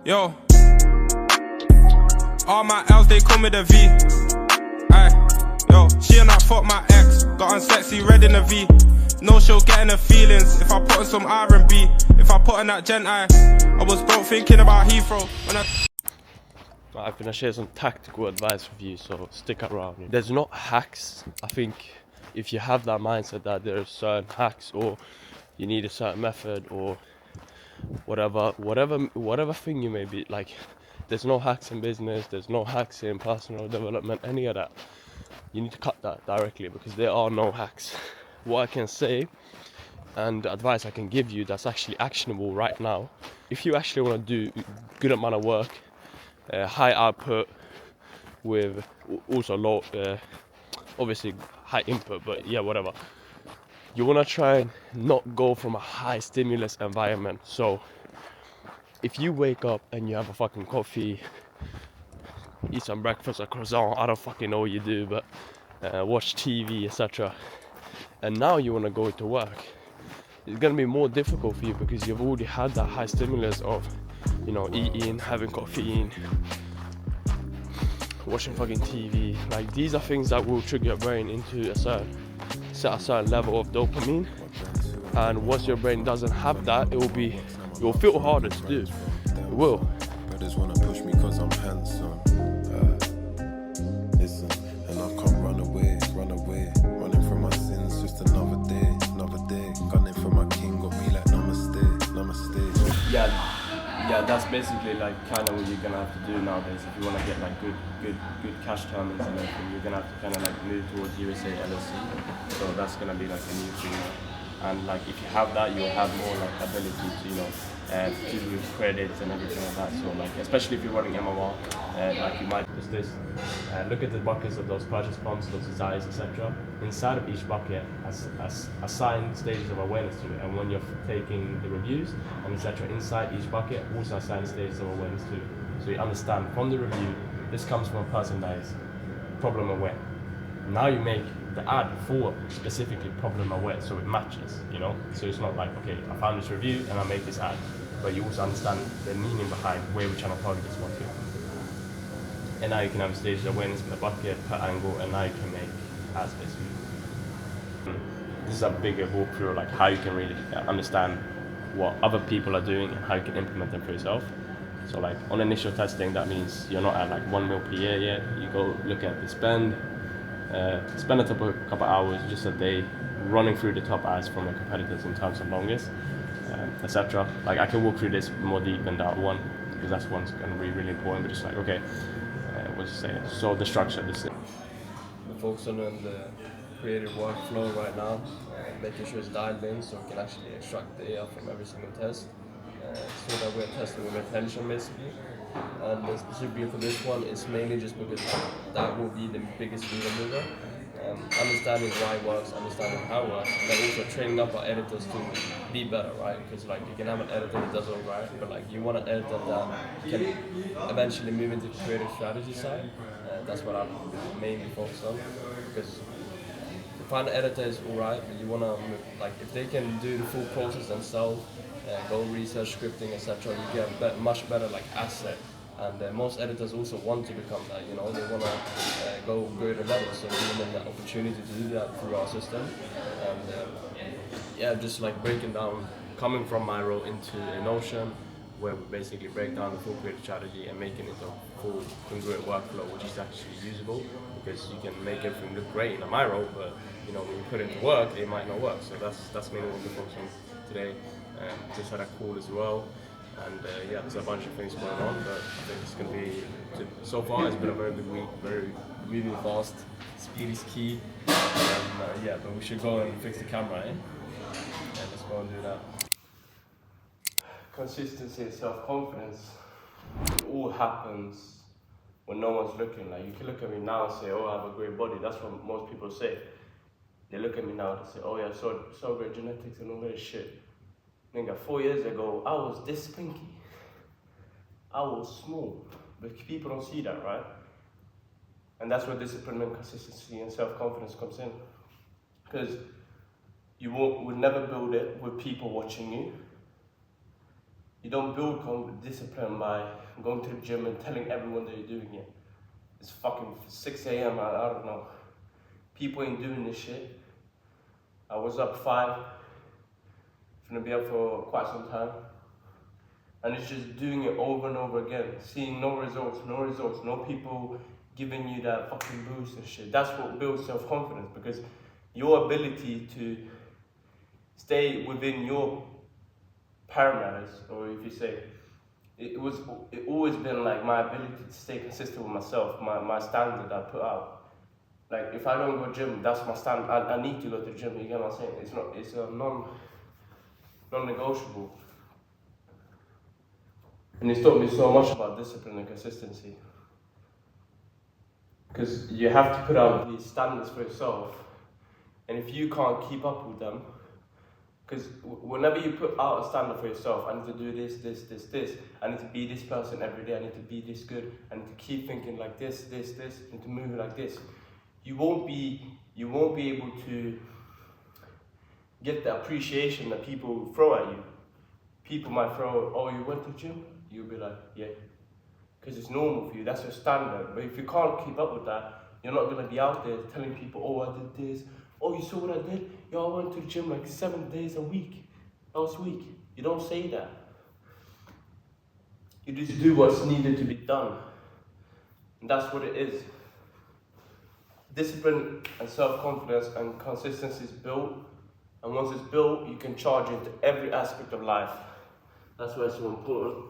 Yo, all my L's, they call me the V. Aye, yo, she and I fuck my ex. Got unsexy, red in the V. No, she'll get in the feelings if I put on some R&B. If I put on that Gen I was broke thinking about Heathrow when I'm gonna share some tactical advice with you, so stick around. There's not hacks. I think if you have that mindset that there's certain hacks or you need a certain method or whatever thing you may be, like, there's no hacks in business, there's no hacks in personal development, any of that. You need to cut that directly because there are no hacks. What I can say and the advice I can give you that's actually actionable right now, if you actually want to do good amount of work, high output with also low, obviously high input, but yeah, whatever. You want to try and not go from a high stimulus environment. So if you wake up and you have a fucking coffee, eat some breakfast, a croissant, I don't fucking know what you do, but watch TV, etc. And now you want to go to work, it's gonna be more difficult for you because you've already had that high stimulus of, you know, eating, having caffeine, watching fucking TV. Like, these are things that will trigger your brain into a certain level of dopamine. And once your brain doesn't have that, it will feel harder to do. It will. Brothers wanna push me cause I'm handsome. Listen, and I can't run away. Running from my sins, just another day. Gunning for my king, got me like namaste. Yeah, that's basically like kind of what you're gonna have to do nowadays if you want to get like good cash terms and everything. You're gonna have to kind of like move towards USA LLC. So that's gonna be like a new thing. And like if you have that, you'll have more like ability to, you know, do credits and everything like that. So like, especially if you're running MMR, like you might just this. Look at the buckets of those purchase prompts, those desires, etc. Inside of each bucket, assign stages of awareness to it. And when you're taking the reviews and etc. inside each bucket, also assign stages of awareness to it. So you understand from the review, this comes from a person that is problem aware. Now you make the ad for specifically problem aware, so it matches, you know. So it's not like, okay, I found this review and I make this ad, but you also understand the meaning behind where we're trying to target this bucket. And now you can have stages of awareness per bucket, per angle, and now you can make ads basically. This is a bigger walkthrough, like how you can really understand what other people are doing and how you can implement them for yourself. So like on initial testing, that means you're not at like 1 mil per year yet. You go look at the spend a couple hours, just a day, running through the top ads from the competitors in terms of longest, etc. Like I can walk through this more deep in that one because that's one's going to be really important. But just like, okay, what's it say? So the structure, this thing. We're focusing on the creative workflow right now, making sure it's dialed in so we can actually extract the AI from every single test. So that we're testing with attention basically. And specifically for this one, it's mainly just because that will be the biggest needle mover. Understanding why it works, understanding how it works, but also training up our editors to be better, right? Because like you can have an editor that does it all right, but like you want an editor that can eventually move into the creative strategy side. That's what I'm mainly focused on, because the final editor is alright, but you want to, like, if they can do the full process themselves, go research scripting, etc., you get a much better like asset. And most editors also want to become that, you know, they want to go greater levels, so giving them that opportunity to do that through our system. And yeah, just like breaking down, coming from my role into a Notion, where we basically break down the full creative strategy and making it a full congruent workflow, which is actually usable, because you can make everything look great in my role, but you know, when you put it into work, it might not work. So that's mainly what we're focusing on today. Just had a call as well. And yeah, there's a bunch of things going on, but I think it's going to be, so far it's been a very good week, very moving fast, speed is key, and yeah, but we should go and fix the camera, eh? Yeah, let's go and do that. Consistency and self-confidence, it all happens when no one's looking. Like, you can look at me now and say, oh, I have a great body, that's what most people say. They look at me now and say, oh yeah, so great genetics and all that shit. Nigga, 4 years ago, I was this pinky. I was small, but people don't see that, right? And that's where discipline and consistency and self-confidence comes in. Because you would never build it with people watching you. You don't build discipline by going to the gym and telling everyone that you're doing it. It's fucking 6 a.m. I don't know. People ain't doing this shit. I was up 5. Gonna be up for quite some time. And it's just doing it over and over again. Seeing no results, no people giving you that fucking boost and shit. That's what builds self-confidence, because your ability to stay within your parameters, or if you say, it always been like my ability to stay consistent with myself, my standard I put out. Like if I don't go to the gym, that's my standard. I need to go to the gym, you get what I'm saying? It's a non-negotiable. And it's taught me so much about discipline and consistency. Because you have to put out these standards for yourself, and if you can't keep up with them, because whenever you put out a standard for yourself, I need to do this, I need to be this person every day, I need to be this good, I need to keep thinking like this, I need to move like this. You won't be able to get the appreciation that people throw at you. People might throw, oh, you went to the gym? You'll be like, yeah. Because it's normal for you, that's your standard. But if you can't keep up with that, you're not going to be out there telling people, oh, I did this. Oh, you saw what I did? Yo, I went to the gym like 7 days a week. Last week. You don't say that. You just do what's needed to be done. And that's what it is. Discipline and self-confidence and consistency is built. And once it's built, you can charge into every aspect of life. That's why it's so important.